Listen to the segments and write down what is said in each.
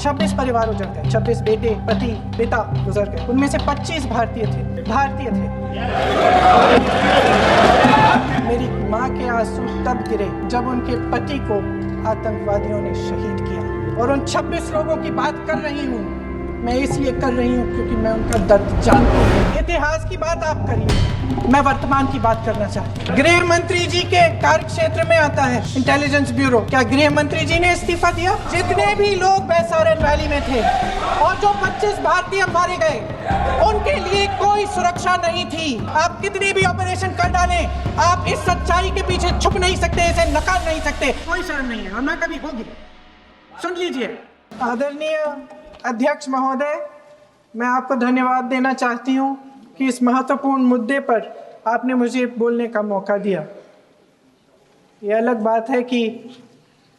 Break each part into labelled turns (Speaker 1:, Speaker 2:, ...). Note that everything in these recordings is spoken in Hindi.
Speaker 1: 26 परिवार उजड़ गए, 26 बेटे, पति, पिता गुजर गए। उनमें से 25 भारतीय थे। मेरी माँ के आंसू तब गिरे जब उनके पति को आतंकवादियों ने शहीद किया। और उन 26 लोगों की बात कर रही हूँ मैं, इसलिए कर रही हूँ क्योंकि मैं उनका दर्द जानती हूँ। इतिहास की बात आप करिए, मैं वर्तमान की बात करना चाहती हूँ। गृह मंत्री जी के कार्य क्षेत्र में आता है इंटेलिजेंस ब्यूरो। क्या गृह मंत्री जी ने इस्तीफा दिया? जितने भी लोग बैसारन वैली में थे और जो 25 भारतीय मारे गए, उनके लिए कोई सुरक्षा नहीं थी। आप कितने भी ऑपरेशन कर डालें, आप इस सच्चाई के पीछे छुप नहीं सकते, इसे नकार नहीं सकते। कोई शर्म नहीं है और ना कभी होगी। सुन लीजिए, आदरणीय अध्यक्ष महोदय, मैं आपको धन्यवाद देना चाहती हूँ कि इस महत्वपूर्ण मुद्दे पर आपने मुझे बोलने का मौका दिया। ये अलग बात है कि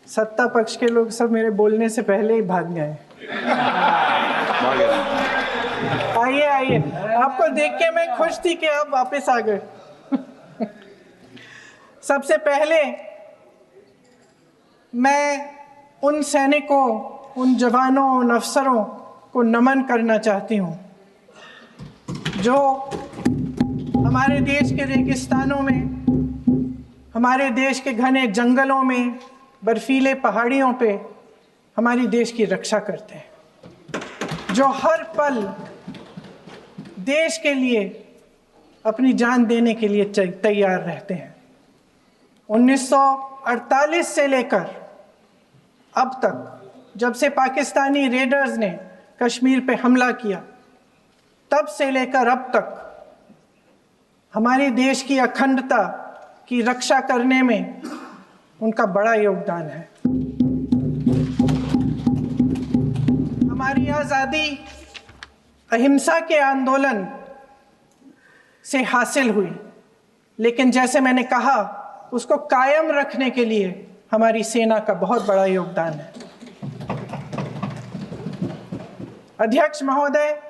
Speaker 1: सत्ता पक्ष के लोग सब मेरे बोलने से पहले ही भाग गए। आइए, आपको देख के मैं खुश थी कि आप वापस आ गए। सबसे पहले मैं उन सैनिकों, उन जवानों, उन अफसरों को नमन करना चाहती हूँ जो हमारे देश के रेगिस्तानों में, हमारे देश के घने जंगलों में, बर्फीले पहाड़ियों पे हमारी देश की रक्षा करते हैं, जो हर पल देश के लिए अपनी जान देने के लिए तैयार रहते हैं। 1948 से लेकर अब तक, जब से पाकिस्तानी रेडर्स ने कश्मीर पे हमला किया, तब से लेकर अब तक हमारे देश की अखंडता की रक्षा करने में उनका बड़ा योगदान है। हमारी आज़ादी अहिंसा के आंदोलन से हासिल हुई, लेकिन जैसे मैंने कहा, उसको कायम रखने के लिए हमारी सेना का बहुत बड़ा योगदान है। अध्यक्ष महोदय,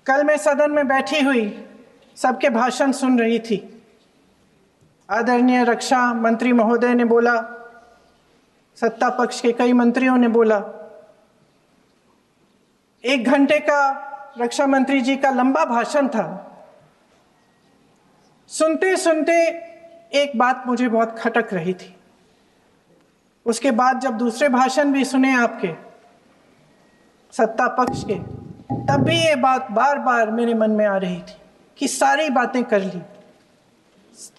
Speaker 1: कल मैं सदन में बैठी हुई सबके भाषण सुन रही थी। आदरणीय रक्षा मंत्री महोदय ने बोला, सत्ता पक्ष के कई मंत्रियों ने बोला। 1 घंटे का रक्षा मंत्री जी का लंबा भाषण था। सुनते सुनते एक बात मुझे बहुत खटक रही थी। उसके बाद जब दूसरे भाषण भी सुने आपके सत्ता पक्ष के, तब भी ये बात बार बार मेरे मन में आ रही थी कि सारी बातें कर ली,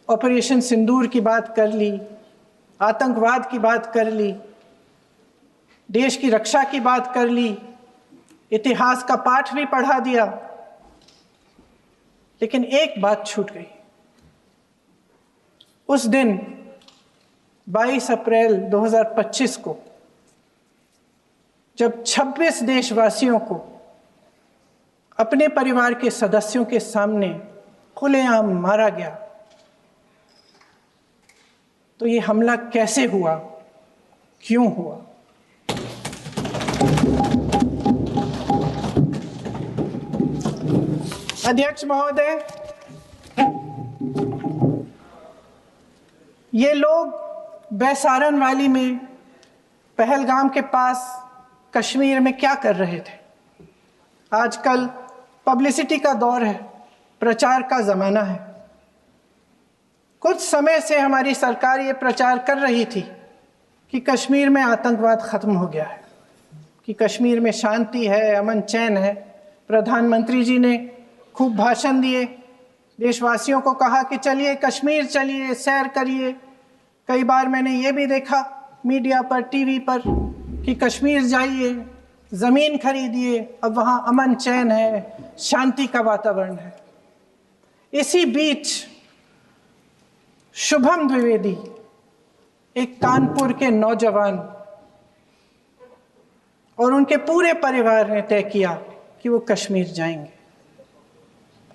Speaker 1: ऑपरेशन सिंदूर की बात कर ली, आतंकवाद की बात कर ली, देश की रक्षा की बात कर ली, इतिहास का पाठ भी पढ़ा दिया, लेकिन एक बात छूट गई। उस दिन 22 अप्रैल 2025 को जब 26 देशवासियों को अपने परिवार के सदस्यों के सामने खुलेआम मारा गया, तो ये हमला कैसे हुआ, क्यों हुआ? अध्यक्ष महोदय, ये लोग बैसारन वैली में, पहलगाम के पास कश्मीर में क्या कर रहे थे? आजकल पब्लिसिटी का दौर है, प्रचार का ज़माना है। कुछ समय से हमारी सरकार ये प्रचार कर रही थी कि कश्मीर में आतंकवाद ख़त्म हो गया है, कि कश्मीर में शांति है, अमन चैन है। प्रधानमंत्री जी ने खूब भाषण दिए, देशवासियों को कहा कि चलिए कश्मीर चलिए, सैर करिए। कई बार मैंने ये भी देखा मीडिया पर, टीवी पर, कि कश्मीर जाइए, ज़मीन खरीदिए, अब वहाँ अमन चैन है, शांति का वातावरण है। इसी बीच शुभम द्विवेदी, एक कानपुर के नौजवान, और उनके पूरे परिवार ने तय किया कि वो कश्मीर जाएंगे।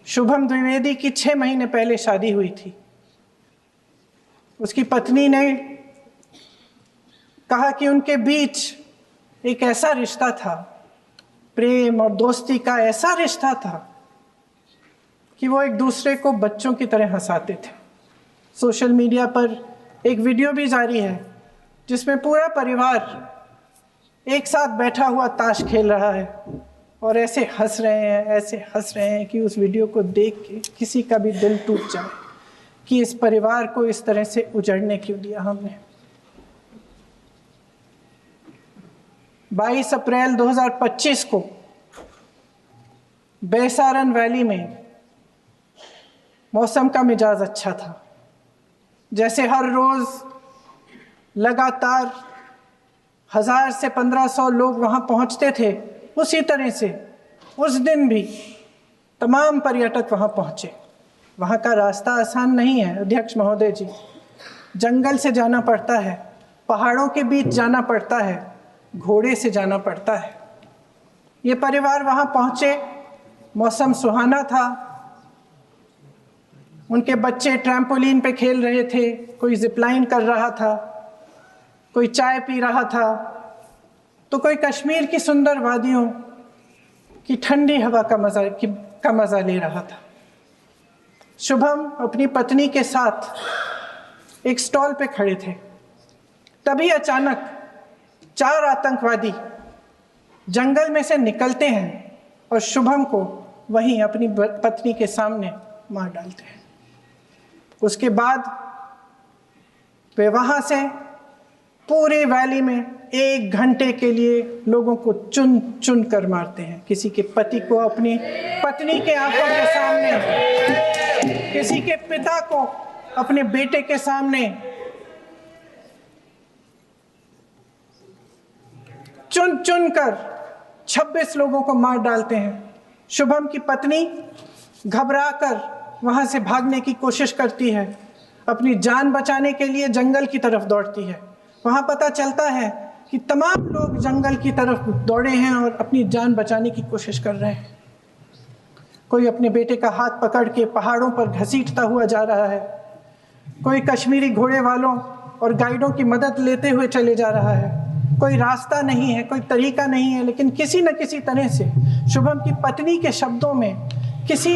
Speaker 1: शुभम द्विवेदी की 6 महीने पहले शादी हुई थी। उसकी पत्नी ने कहा कि उनके बीच एक ऐसा रिश्ता था, प्रेम और दोस्ती का ऐसा रिश्ता था कि वो एक दूसरे को बच्चों की तरह हंसाते थे। सोशल मीडिया पर एक वीडियो भी जारी है जिसमें पूरा परिवार एक साथ बैठा हुआ ताश खेल रहा है और ऐसे हंस रहे हैं, ऐसे हंस रहे हैं कि उस वीडियो को देख के किसी का भी दिल टूट जाए कि इस परिवार को इस तरह से उजड़ने क्यों दिया हमने। 22 अप्रैल 2025 को बैसारन वैली में मौसम का मिजाज अच्छा था। जैसे हर रोज लगातार 1000 से 1500 लोग वहां पहुंचते थे, उसी तरह से उस दिन भी तमाम पर्यटक वहां पहुंचे। वहां का रास्ता आसान नहीं है अध्यक्ष महोदय जी, जंगल से जाना पड़ता है, पहाड़ों के बीच जाना पड़ता है, घोड़े से जाना पड़ता है। ये परिवार वहां पहुंचे, मौसम सुहाना था, उनके बच्चे ट्रैम्पोलिन पे खेल रहे थे, कोई जिपलाइन कर रहा था, कोई चाय पी रहा था, तो कोई कश्मीर की सुंदर वादियों की ठंडी हवा का मजा ले रहा था। शुभम अपनी पत्नी के साथ एक स्टॉल पे खड़े थे। तभी अचानक 4 आतंकवादी जंगल में से निकलते हैं और शुभम को वहीं अपनी पत्नी के सामने मार डालते हैं। उसके बाद वे वहां से पूरे वैली में 1 घंटे के लिए लोगों को चुन चुन कर मारते हैं। किसी के पति को अपनी पत्नी के आंखों के सामने, किसी के पिता को अपने बेटे के सामने, चुन चुन कर 26 लोगों को मार डालते हैं। शुभम की पत्नी घबराकर वहां से भागने की कोशिश करती है, अपनी जान बचाने के लिए जंगल की तरफ दौड़ती है। वहां पता चलता है कि तमाम लोग जंगल की तरफ दौड़े हैं और अपनी जान बचाने की कोशिश कर रहे हैं। कोई अपने बेटे का हाथ पकड़ के पहाड़ों पर घसीटता हुआ जा रहा है, कोई कश्मीरी घोड़े वालों और गाइडों की मदद लेते हुए चले जा रहा है। कोई रास्ता नहीं है, कोई तरीका नहीं है, लेकिन किसी न किसी तरह से शुभम की पत्नी के शब्दों में किसी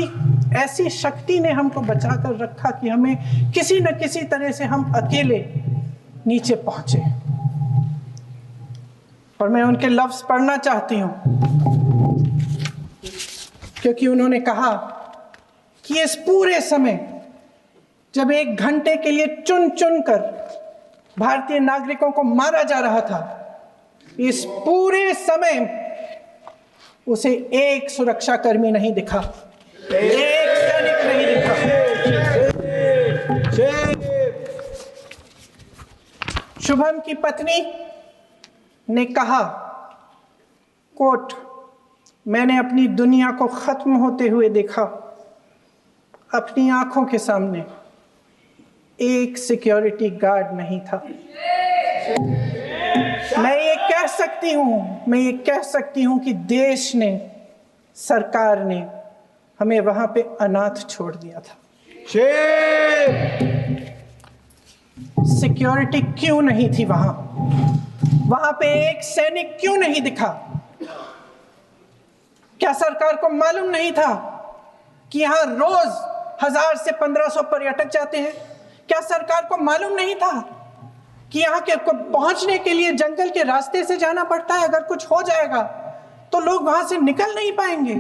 Speaker 1: ऐसी शक्ति ने हमको बचा कर रखा कि हमें किसी न किसी तरह से हम अकेले नीचे पहुंचे। और मैं उनके लफ्ज पढ़ना चाहती हूं, क्योंकि उन्होंने कहा कि इस पूरे समय जब 1 घंटे के लिए चुन चुन कर भारतीय नागरिकों को मारा जा रहा था, इस पूरे समय उसे एक सुरक्षाकर्मी नहीं दिखा, एक सैनिक नहीं दिखा। शुभम की पत्नी ने कहा, कोट, मैंने अपनी दुनिया को खत्म होते हुए देखा। अपनी आंखों के सामने एक सिक्योरिटी गार्ड नहीं था। मैं ये कह सकती हूं कि देश ने, सरकार ने हमें वहां पे अनाथ छोड़ दिया था। सिक्योरिटी क्यों नहीं थी वहां पे एक सैनिक क्यों नहीं दिखा? क्या सरकार को मालूम नहीं था कि यहां रोज 1000 से 1500 पर्यटक जाते हैं? क्या सरकार को मालूम नहीं था कि यहाँ के पहुंचने के लिए जंगल के रास्ते से जाना पड़ता है? अगर कुछ हो जाएगा तो लोग वहां से निकल नहीं पाएंगे।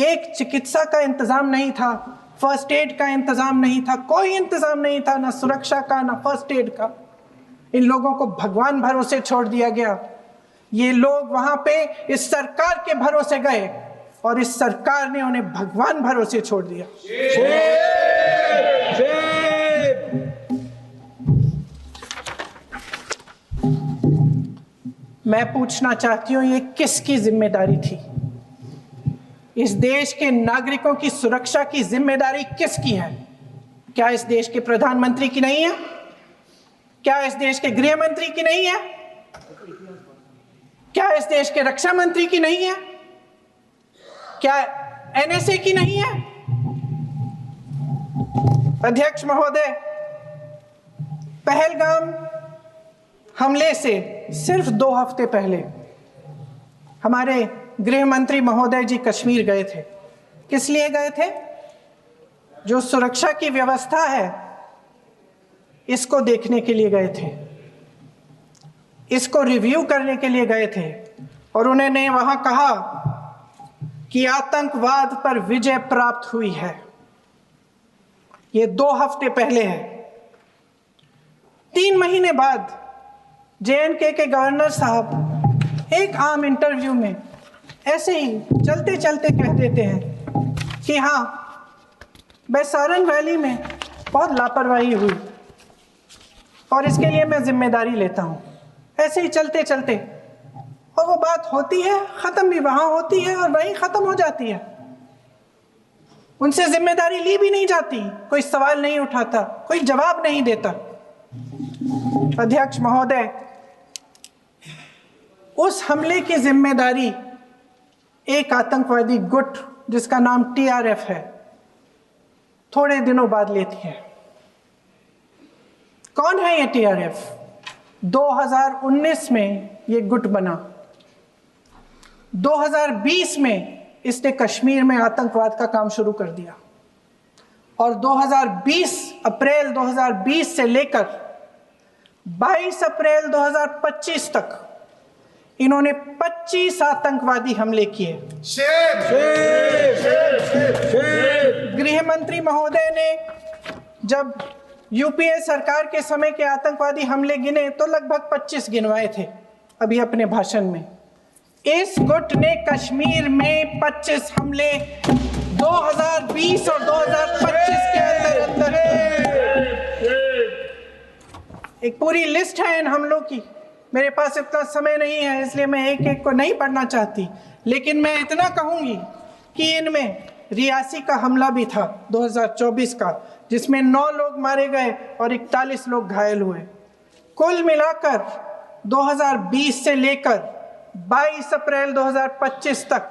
Speaker 1: एक चिकित्सा का इंतजाम नहीं था, फर्स्ट एड का इंतजाम नहीं था, कोई इंतजाम नहीं था, ना सुरक्षा का ना फर्स्ट एड का। इन लोगों को भगवान भरोसे छोड़ दिया गया। ये लोग वहां पे इस सरकार के भरोसे गए और इस सरकार ने उन्हें भगवान भरोसे छोड़ दिया। मैं पूछना चाहती हूं, ये किसकी जिम्मेदारी थी? इस देश के नागरिकों की सुरक्षा की जिम्मेदारी किसकी है? क्या इस देश के प्रधानमंत्री की नहीं है? क्या इस देश के गृह मंत्री की नहीं है? क्या इस देश के रक्षा मंत्री की नहीं है? क्या एनएसए की नहीं है? अध्यक्ष महोदय, पहलगाम हमले से सिर्फ 2 हफ्ते पहले हमारे गृह मंत्री महोदय जी कश्मीर गए थे। किस लिए गए थे? जो सुरक्षा की व्यवस्था है इसको देखने के लिए गए थे। इसको रिव्यू करने के लिए गए थे और उन्होंने वहां कहा कि आतंकवाद पर विजय प्राप्त हुई है। ये 2 हफ्ते पहले है। 3 महीने बाद JNK के गवर्नर साहब एक आम इंटरव्यू में ऐसे ही चलते चलते कह देते हैं कि हाँ, बैसारन वैली में बहुत लापरवाही हुई और इसके लिए मैं जिम्मेदारी लेता हूँ। ऐसे ही चलते चलते, और वो बात होती है, ख़त्म भी वहाँ होती है और वहीं ख़त्म हो जाती है। उनसे जिम्मेदारी ली भी नहीं जाती, कोई सवाल नहीं उठाता, कोई जवाब नहीं देता। अध्यक्ष महोदय, उस हमले की जिम्मेदारी एक आतंकवादी गुट जिसका नाम TRF है थोड़े दिनों बाद लेती है। कौन है ये TRF? 2019 में ये गुट बना। 2020 में इसने कश्मीर में आतंकवाद का काम शुरू कर दिया और 2020 अप्रैल 2020 से लेकर 22 अप्रैल 2025 तक इन्होंने 25 आतंकवादी हमले किए। गृह मंत्री महोदय ने जब UPA सरकार के समय के आतंकवादी हमले गिने तो लगभग 25 गिनवाए थे अभी अपने भाषण में। इस गुट ने कश्मीर में 25 हमले 2020 और 2025 के अंदर एक पूरी लिस्ट है इन हमलों की। मेरे पास इतना समय नहीं है इसलिए मैं एक एक को नहीं पढ़ना चाहती, लेकिन मैं इतना कहूंगी कि इनमें रियासी का हमला भी था 2024 का, जिसमें 9 लोग मारे गए और 41 लोग घायल हुए। कुल मिलाकर 2020 से लेकर 22 अप्रैल 2025 तक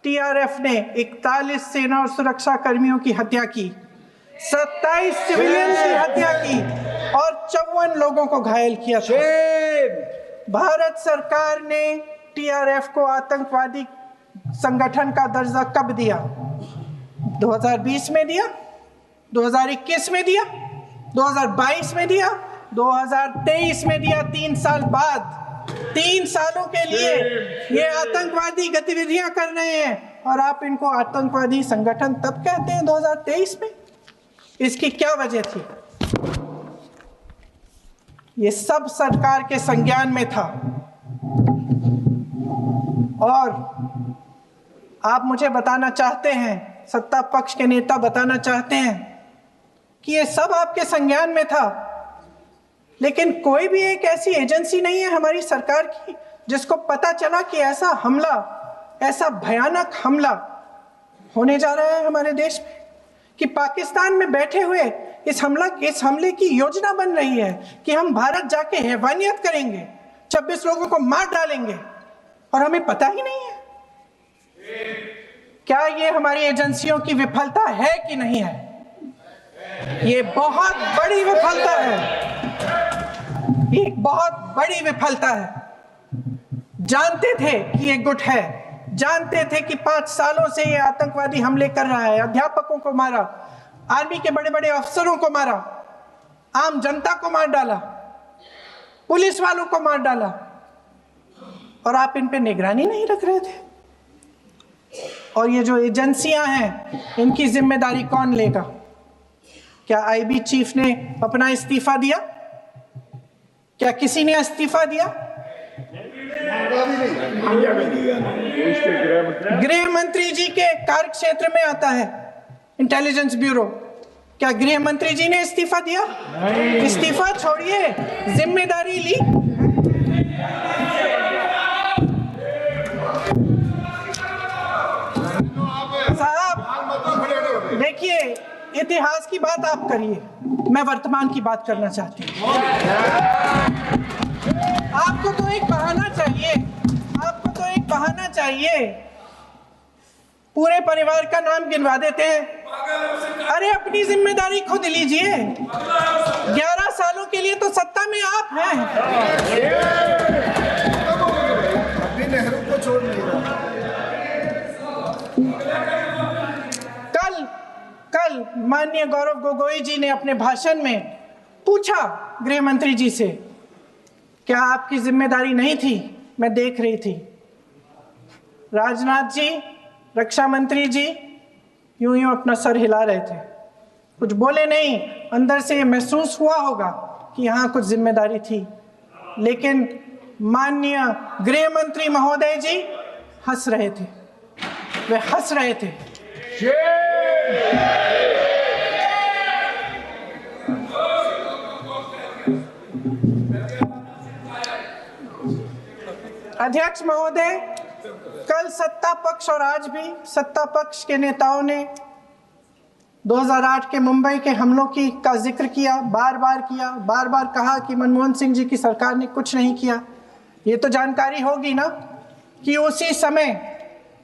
Speaker 1: TRF ने 41 सेना और सुरक्षा कर्मियों की हत्या की, 27 सिविलियंस की हत्या की और 54 लोगों को घायल किया था। भारत सरकार ने TRF को आतंकवादी संगठन का दर्जा कब दिया? 2020 में दिया, 2021 में दिया, 2022 में दिया, 2023 में दिया। 3 साल बाद, 3 सालों के लिए ये आतंकवादी गतिविधियां कर रहे हैं और आप इनको आतंकवादी संगठन तब कहते हैं 2023 में। इसकी क्या वजह थी? ये सब सरकार के संज्ञान में था और आप मुझे बताना चाहते हैं, सत्ता पक्ष के नेता बताना चाहते हैं कि ये सब आपके संज्ञान में था, लेकिन कोई भी एक ऐसी एजेंसी नहीं है हमारी सरकार की जिसको पता चला कि ऐसा हमला, ऐसा भयानक हमला होने जा रहा है हमारे देश में, कि पाकिस्तान में बैठे हुए इस हमले की योजना बन रही है कि हम भारत जाके हैवानियत करेंगे, 26 लोगों को मार डालेंगे और हमें पता ही नहीं है। क्या ये हमारी एजेंसियों की विफलता है कि नहीं है? ये बहुत बड़ी विफलता है, ये बहुत बड़ी विफलता है। जानते थे कि ये गुट है, जानते थे कि 5 सालों से ये आतंकवादी हमले कर रहा है, अध्यापकों को मारा, आर्मी के बड़े बड़े अफसरों को मारा, आम जनता को मार डाला, पुलिस वालों को मार डाला, और आप इन पे निगरानी नहीं रख रहे थे। और ये जो एजेंसियां हैं, इनकी जिम्मेदारी कौन लेगा? क्या IB चीफ ने अपना इस्तीफा दिया? क्या किसी ने इस्तीफा दिया? गृह मंत्री जी के कार्य क्षेत्र में आता है इंटेलिजेंस ब्यूरो। क्या गृह मंत्री जी ने इस्तीफा दिया? इस्तीफा छोड़िए, जिम्मेदारी ली। साहब देखिए, इतिहास की बात आप करिए, मैं वर्तमान की बात करना चाहती हूँ। आपको तो एक बहाना चाहिए, आपको तो एक बहाना चाहिए। पूरे परिवार का नाम गिनवा देते हैं। अरे अपनी जिम्मेदारी खुद लीजिए। 11 सालों के लिए तो सत्ता में आप हैं।
Speaker 2: अभी नेहरू को छोड़ नहीं रहा।
Speaker 1: कल माननीय गौरव गोगोई जी ने अपने भाषण में पूछा गृह मंत्री जी से क्या आपकी जिम्मेदारी नहीं थी? मैं देख रही थी। राजनाथ जी, रक्षा मंत्री जी यूं यूं अपना सर हिला रहे थे, कुछ बोले नहीं। अंदर से ये महसूस हुआ होगा कि यहाँ कुछ जिम्मेदारी थी, लेकिन माननीय गृह मंत्री महोदय जी हंस रहे थे, वे हंस रहे थे। अध्यक्ष महोदय, कल सत्ता पक्ष और आज भी सत्ता पक्ष के नेताओं ने 2008 के मुंबई के हमलों का जिक्र किया, बार बार कहा कि मनमोहन सिंह जी की सरकार ने कुछ नहीं किया। ये तो जानकारी होगी ना कि उसी समय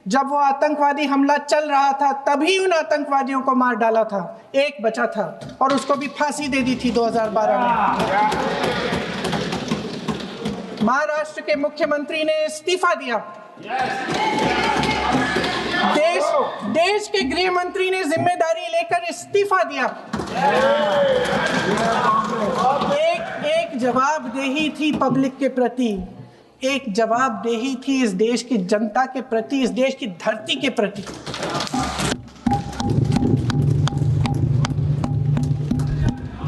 Speaker 1: जब वो आतंकवादी हमला चल रहा था तभी उन आतंकवादियों को मार डाला था, एक बचा था और उसको भी फांसी दे दी थी 2012 में। महाराष्ट्र के मुख्यमंत्री ने इस्तीफा दिया। देश के गृह मंत्री ने जिम्मेदारी लेकर इस्तीफा दिया। एक जवाबदेही थी पब्लिक के प्रति, एक जवाबदेही थी इस देश की जनता के प्रति, इस देश की धरती के प्रति।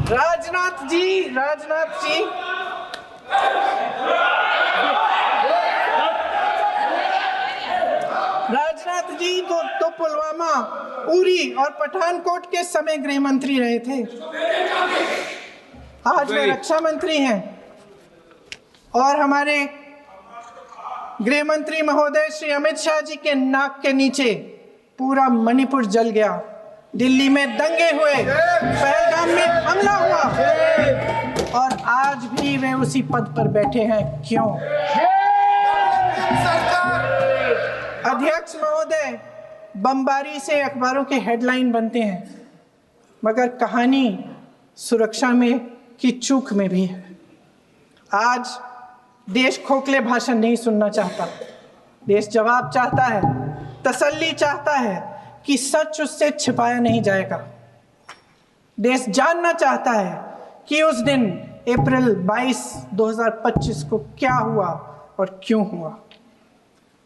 Speaker 1: राजनाथ जी तो पुलवामा, उरी और पठानकोट के समय गृह मंत्री रहे थे। आज वे रक्षा मंत्री हैं और हमारे गृह मंत्री महोदय श्री अमित शाह जी के नाक के नीचे पूरा मणिपुर जल गया, दिल्ली में दंगे हुए, पहलगाम में हमला हुआ और आज भी वे उसी पद पर बैठे हैं। क्यों? अध्यक्ष महोदय, बमबारी से अखबारों के हेडलाइन बनते हैं, मगर कहानी सुरक्षा में की चूक में भी है। आज देश खोखले भाषण नहीं सुनना चाहता, देश जवाब चाहता है, तसल्ली चाहता है कि सच उससे छिपाया नहीं जाएगा। देश जानना चाहता है कि उस दिन अप्रैल 22, 2025 को क्या हुआ और क्यों हुआ।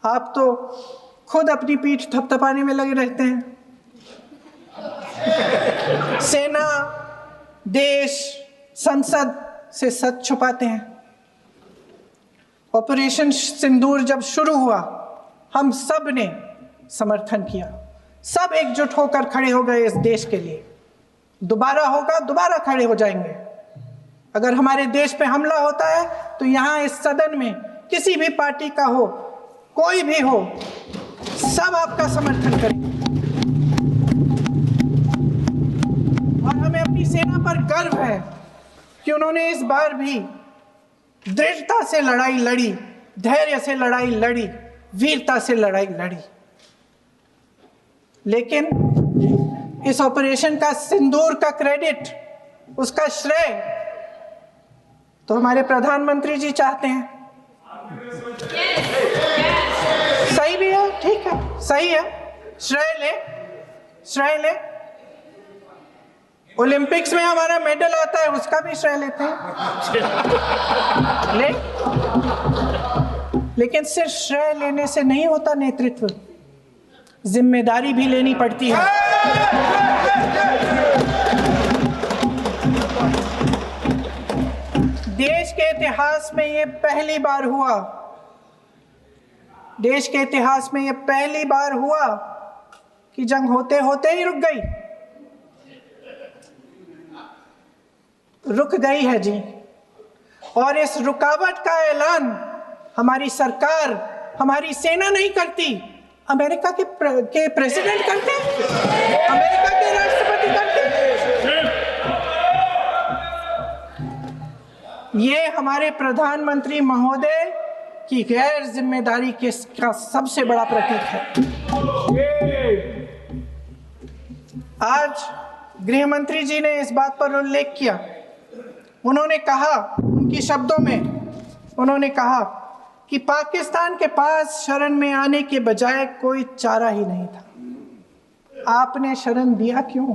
Speaker 1: आप तो खुद अपनी पीठ थपथपाने में लगे रहते हैं। सेना, देश, संसद से सच छुपाते हैं। ऑपरेशन सिंदूर जब शुरू हुआ, हम सब ने समर्थन किया, सब एकजुट होकर खड़े हो गए इस देश के लिए। दोबारा होगा, दोबारा खड़े हो जाएंगे। अगर हमारे देश पे हमला होता है तो यहाँ इस सदन में किसी भी पार्टी का हो, कोई भी हो, सब आपका समर्थन करेंगे। और हमें अपनी सेना पर गर्व है कि उन्होंने इस बार भी दृढ़ता से लड़ाई लड़ी, धैर्य से लड़ाई लड़ी, वीरता से लड़ाई लड़ी। लेकिन इस ऑपरेशन का सिंदूर का क्रेडिट, उसका श्रेय तो हमारे प्रधानमंत्री जी चाहते हैं। सही भी है, ठीक है, सही है, श्रेय ले। ओलंपिक्स में हमारा मेडल आता है, उसका भी श्रेय लेते हैं। लेकिन सिर्फ श्रेय लेने से नहीं होता नेतृत्व, जिम्मेदारी भी लेनी पड़ती है। देश के इतिहास में ये पहली बार हुआ, देश के इतिहास में ये पहली बार हुआ कि जंग होते होते ही रुक गई है जी। और इस रुकावट का ऐलान हमारी सरकार, हमारी सेना नहीं करती, अमेरिका के प्रेसिडेंट करते हैं, अमेरिका के राष्ट्रपति करते हैं। ये हमारे प्रधानमंत्री महोदय की गैर जिम्मेदारी का सबसे बड़ा प्रतीक है। आज गृह मंत्री जी ने इस बात पर उल्लेख किया। उन्होंने कहा, उनके शब्दों में उन्होंने कहा कि पाकिस्तान के पास शरण में आने के बजाय कोई चारा ही नहीं था। आपने शरण दिया क्यों?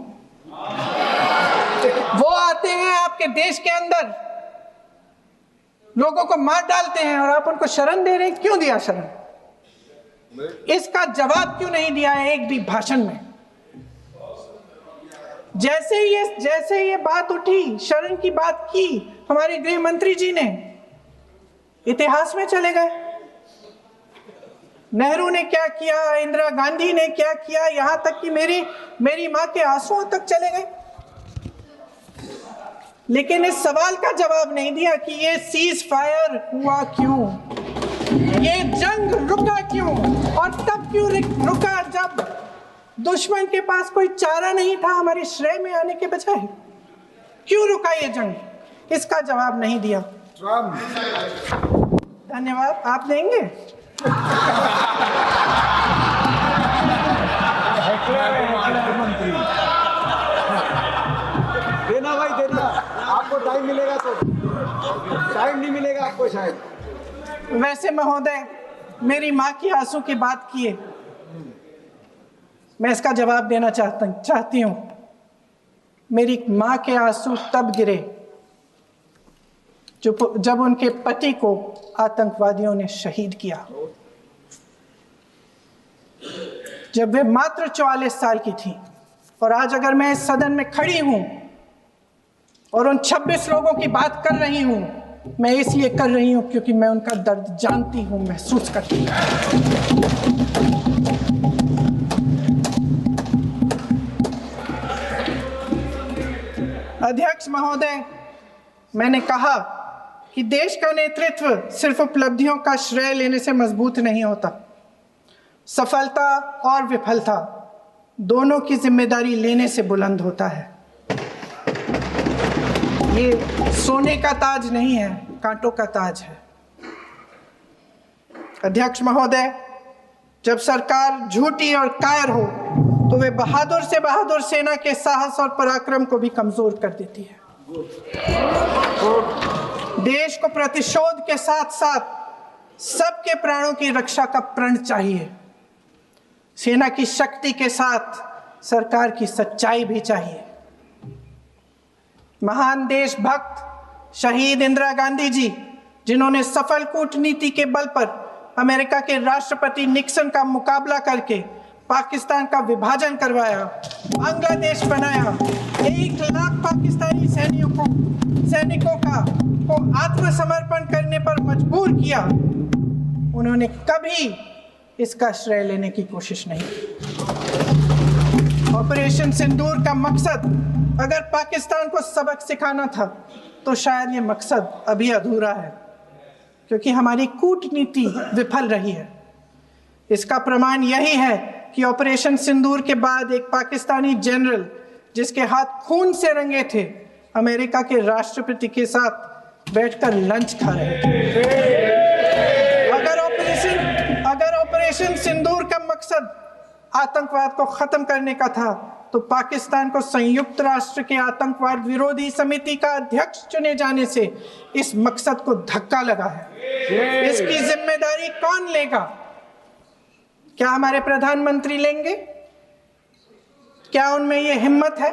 Speaker 1: वो आते हैं आपके देश के अंदर, लोगों को मार डालते हैं और आप उनको शरण दे रहे हैं। क्यों दिया शरण? इसका जवाब क्यों नहीं दिया है एक भी भाषण में? जैसे ये बात उठी, शरण की बात की, हमारे गृह मंत्री जी ने इतिहास में चले गए। नेहरू ने क्या किया, इंदिरा गांधी ने क्या किया, यहां तक कि मेरी मां के आंसुओं तक चले गए। लेकिन इस सवाल का जवाब नहीं दिया कि ये सीज फायर हुआ क्यों, ये जंग रुका क्यों, और तब क्यों रुका जब दुश्मन के पास कोई चारा नहीं था हमारे श्रेय में आने के बजाय। क्यों रुका ये जंग? इसका जवाब नहीं दिया। धन्यवाद। आप देंगे?
Speaker 3: देना भाई, देना। आपको टाइम मिलेगा तो, टाइम नहीं मिलेगा आपको शायद।
Speaker 1: वैसे महोदय, मेरी माँ की आंसू की बात किए, मैं इसका जवाब देना चाहती हूँ। मेरी माँ के आंसू तब गिरे जब उनके पति को आतंकवादियों ने शहीद किया, जब वे मात्र 44 साल की थी। और आज अगर मैं इस सदन में खड़ी हूं और उन 26 लोगों की बात कर रही हूं, मैं इसलिए कर रही हूं क्योंकि मैं उनका दर्द जानती हूं, महसूस करती हूं। अध्यक्ष महोदय, मैंने कहा कि देश का नेतृत्व सिर्फ उपलब्धियों का श्रेय लेने से मजबूत नहीं होता। सफलता और विफलता दोनों की जिम्मेदारी लेने से बुलंद होता है। ये सोने का ताज नहीं है, कांटों का ताज है। अध्यक्ष महोदय, जब सरकार झूठी और कायर हो तो वे बहादुर से बहादुर सेना के साहस और पराक्रम को भी कमजोर कर देती है। देश को प्रतिशोध के साथ साथ सबके प्राणों की रक्षा का प्रण चाहिए। सेना की शक्ति के साथ सरकार की सच्चाई भी चाहिए। महान देशभक्त शहीद इंदिरा गांधी जी, जिन्होंने सफल कूटनीति के बल पर अमेरिका के राष्ट्रपति निक्सन का मुकाबला करके पाकिस्तान का विभाजन करवाया, बांग्लादेश बनाया, 1 लाख पाकिस्तानी सैनिकों को आत्मसमर्पण करने पर मजबूर किया, उन्होंने कभी इसका श्रेय लेने की कोशिश नहीं की। ऑपरेशन सिंदूर का मकसद अगर पाकिस्तान को सबक सिखाना था तो शायद ये मकसद अभी अधूरा है, क्योंकि हमारी कूटनीति विफल रही है। इसका प्रमाण यही है कि ऑपरेशन सिंदूर के बाद एक पाकिस्तानी जनरल, जिसके हाथ खून से रंगे थे, अमेरिका के राष्ट्रपति के साथ बैठकर लंच खा रहे थे। अगर ऑपरेशन सिंदूर का मकसद आतंकवाद को खत्म करने का था तो पाकिस्तान को संयुक्त राष्ट्र के आतंकवाद विरोधी समिति का अध्यक्ष चुने जाने से इस मकसद को धक्का लगा है। इसकी जिम्मेदारी कौन लेगा? क्या हमारे प्रधानमंत्री लेंगे? क्या उनमें ये हिम्मत है?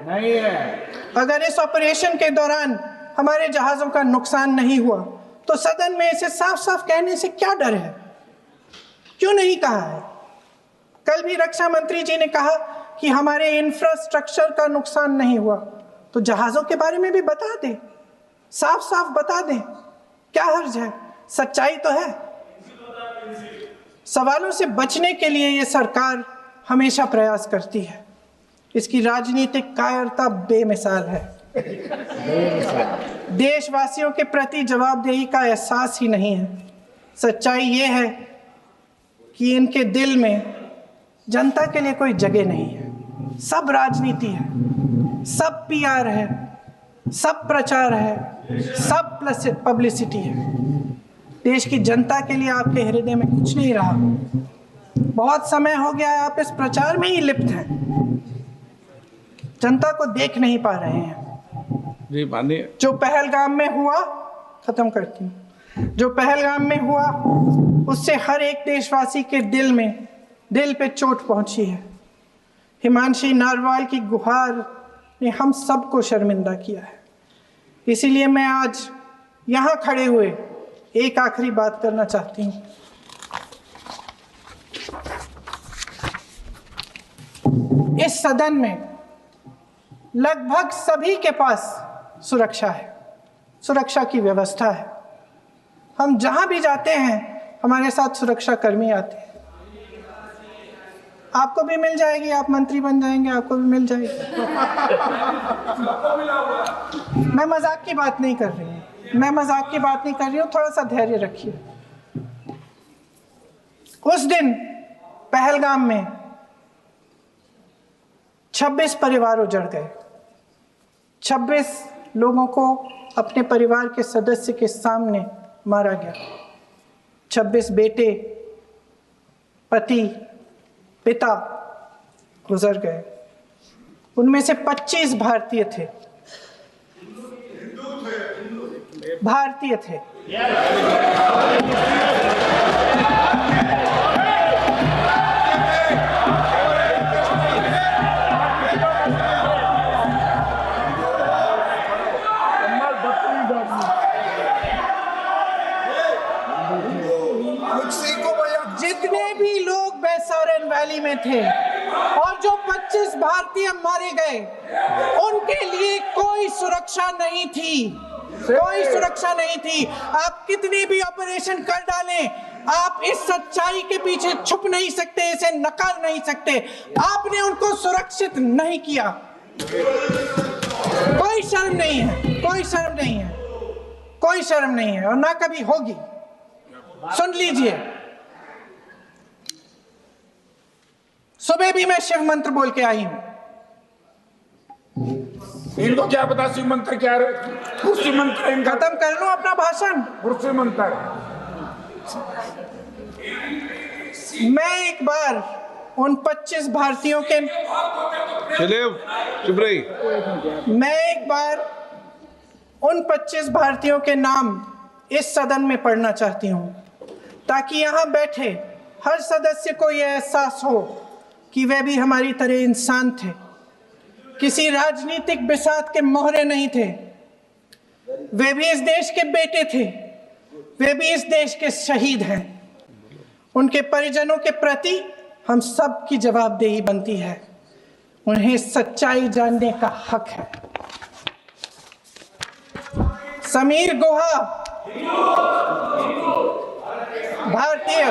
Speaker 3: नहीं है।
Speaker 1: अगर इस ऑपरेशन के दौरान हमारे जहाजों का नुकसान नहीं हुआ तो सदन में इसे साफ साफ कहने से क्या डर है? क्यों नहीं कहा है? कल भी रक्षा मंत्री जी ने कहा कि हमारे इंफ्रास्ट्रक्चर का नुकसान नहीं हुआ, तो जहाजों के बारे में भी बता दें, साफ साफ बता दें। क्या हर्ज है? सच्चाई तो है। सवालों से बचने के लिए ये सरकार हमेशा प्रयास करती है। इसकी राजनीतिक कायरता बेमिसाल है। देशवासियों के प्रति जवाबदेही का एहसास ही नहीं है। सच्चाई ये है कि इनके दिल में जनता के लिए कोई जगह नहीं है। सब राजनीति है, सब पीआर है, सब प्रचार है, सब पब्लिसिटी है। देश की जनता के लिए आपके हृदय में कुछ नहीं रहा। बहुत समय हो गया है आप इस प्रचार में ही लिप्त हैं, जनता को देख नहीं पा रहे हैं।
Speaker 3: जी मानिए।
Speaker 1: जो पहलगाम में हुआ, खत्म करती हूँ, जो पहलगाम में हुआ उससे हर एक देशवासी के दिल पे चोट पहुंची है। हिमांशी नारवाल की गुहार ने हम सबको शर्मिंदा किया है। इसीलिए मैं आज यहाँ खड़े हुए एक आखिरी बात करना चाहती हूँ। इस सदन में लगभग सभी के पास सुरक्षा है, सुरक्षा की व्यवस्था है। हम जहाँ भी जाते हैं हमारे साथ सुरक्षा कर्मी आते हैं। आपको भी मिल जाएगी, आप मंत्री बन जाएंगे, आपको भी मिल जाएगी। मैं मजाक की बात नहीं कर रही हूँ, मैं मजाक की बात नहीं कर रही हूँ। थोड़ा सा धैर्य रखिए। उस दिन पहलगाम में 26 परिवार उजड़ गए। 26 लोगों को अपने परिवार के सदस्य के सामने मारा गया। 26 बेटे, पति, पिता गुजर गए। उनमें से 25 भारतीय थे। भारतीय थे। जितने भी लोग बैसारन वैली में थे और जो 25 भारतीय मारे गए, उनके लिए कोई सुरक्षा नहीं थी, कोई सुरक्षा नहीं थी। आप कितनी भी ऑपरेशन कर डालें, आप इस सच्चाई के पीछे छुप नहीं सकते, इसे नकार नहीं सकते। आपने उनको सुरक्षित नहीं किया। कोई शर्म नहीं है, कोई शर्म नहीं है, कोई शर्म नहीं है और ना कभी होगी। सुन लीजिए, सुबह भी मैं शिव मंत्र बोल के आई हूं।
Speaker 4: इनको क्या पता शिव मंत्र क्या है? शिव मंत्र इनका
Speaker 1: खत्म कर लो अपना भाषण।
Speaker 4: शिव मंत्र।
Speaker 1: मैं एक बार उन 25 भारतीयों के
Speaker 2: चुप रही।
Speaker 1: मैं एक बार उन 25 भारतीयों के नाम इस सदन में पढ़ना चाहती हूं, ताकि यहां बैठे हर सदस्य को यह एहसास हो कि वे भी हमारी तरह इंसान थे, किसी राजनीतिक बिसात के मोहरे नहीं थे। वे भी इस देश के बेटे थे, वे भी इस देश के शहीद हैं। उनके परिजनों के प्रति हम सब की जवाबदेही बनती है। उन्हें सच्चाई जानने का हक है। समीर गुहा भारतीय,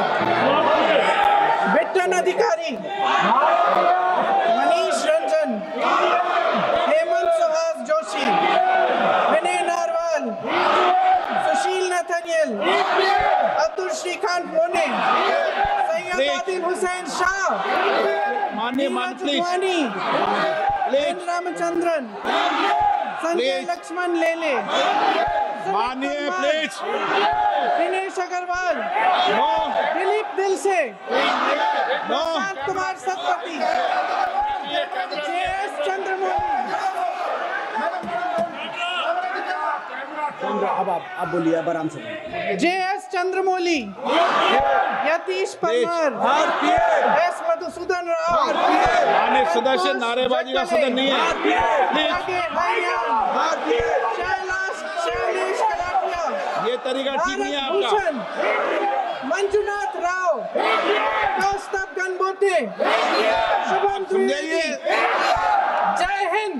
Speaker 1: बिट्टन अधिकारी, मनीष रंजन, हेमंत सुहास जोशी, विनय नारवाल, सुशील नथनियल, अब्दुल श्रीकांत मोने, सैयद आदिल हुसैन शाह,
Speaker 4: माननीय मंत्री
Speaker 1: रामचंद्रन, संजय लक्ष्मण लेले,
Speaker 4: माननीय प्लीज
Speaker 1: दिनेश अग्रवाल, दिलीप दिल से, प्रशांत कुमार सतपति, JS चंद्रमौली।
Speaker 3: अब आप बोलिए, अब आराम से।
Speaker 1: JS चंद्रमौली, यतीश परमार, S मधुसूदन राव,
Speaker 4: माननीय सदस्य, नारेबाजी का सदन नहीं है।
Speaker 1: शैलेश कलाटिया,
Speaker 4: ये तरीका ठीक नहीं है आपका।
Speaker 1: मंजुनाथ राव, कौस्तभ गणबोटे, शुभम द्विवेदी। जय हिंद।